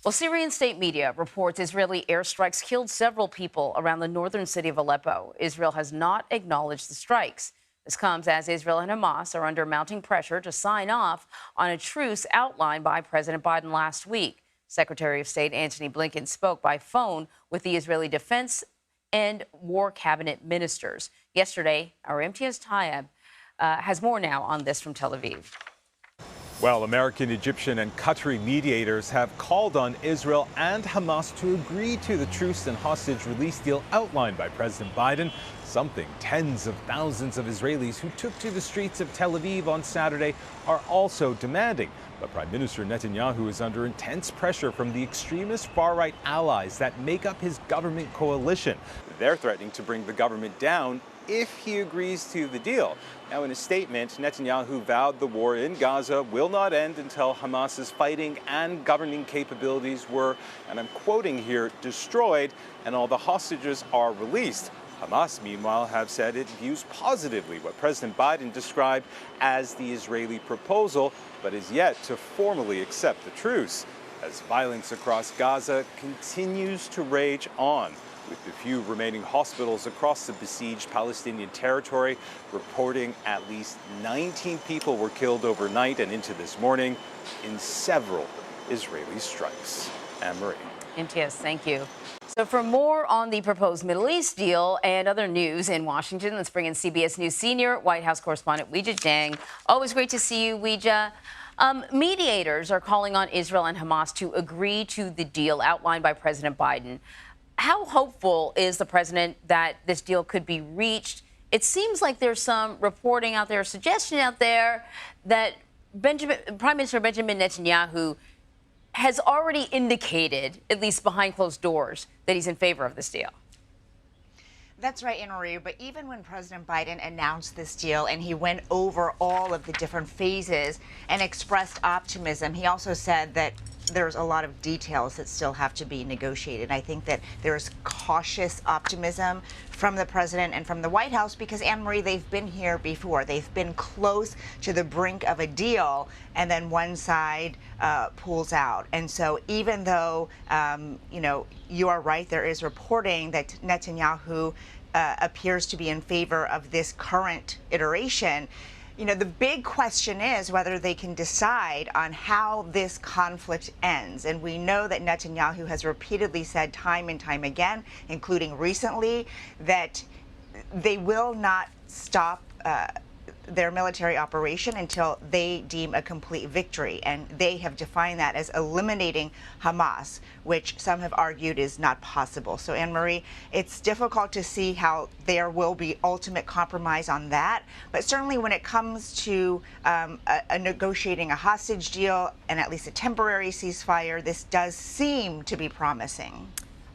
Well, Syrian state media reports Israeli airstrikes killed several people around the northern city of Aleppo. Israel has not acknowledged the strikes. This comes as Israel and Hamas are under mounting pressure to sign off on a truce outlined by President Biden last week. Secretary of State Antony Blinken spoke by phone with the Israeli defense and war cabinet ministers. Yesterday, our Imtiaz Tyab has more now on this from Tel Aviv. Well, American, Egyptian, and Qatari mediators have called on Israel and Hamas to agree to the truce and hostage release deal outlined by President Biden, something tens of thousands of Israelis who took to the streets of Tel Aviv on Saturday are also demanding. But Prime Minister Netanyahu is under intense pressure from the extremist far-right allies that make up his government coalition. They're threatening to bring the government down if he agrees to the deal. Now, in a statement, Netanyahu vowed the war in Gaza will not end until Hamas's fighting and governing capabilities were, and I'm quoting here, destroyed, and all the hostages are released. Hamas, meanwhile, have said it views positively what President Biden described as the Israeli proposal, but is yet to formally accept the truce, as violence across Gaza continues to rage on, with the few remaining hospitals across the besieged Palestinian territory reporting at least 19 people were killed overnight and into this morning in several Israeli strikes. Anne-Marie. Imtiaz, thank you. So for more on the proposed Middle East deal and other news in Washington, let's bring in CBS News senior White House correspondent Weijia Jiang. Always great to see you, Weijia. Mediators are calling on Israel and Hamas to agree to the deal outlined by President Biden. How hopeful is the president that this deal could be reached? It seems like there's some reporting out there, suggestion out there that Prime Minister Benjamin Netanyahu has already indicated, at least behind closed doors, that he's in favor of this deal. That's right, Anne-Marie, but even when President Biden announced this deal and he went over all of the different phases and expressed optimism, he also said that there's a lot of details that still have to be negotiated. I think that there's cautious optimism from the president and from the White House because, Anne-Marie, they've been here before. They've been close to the brink of a deal, and then one side pulls out. And so even though, you are right, there is reporting that Netanyahu appears to be in favor of this current iteration, the big question is whether they can decide on how this conflict ends. And we know that Netanyahu has repeatedly said time and time again, including recently, that they will not stop their military operation until they deem a complete victory. And they have defined that as eliminating Hamas, which some have argued is not possible. So, Anne-Marie, it's difficult to see how there will be ultimate compromise on that. But certainly when it comes to negotiating a hostage deal and at least a temporary ceasefire, this does seem to be promising.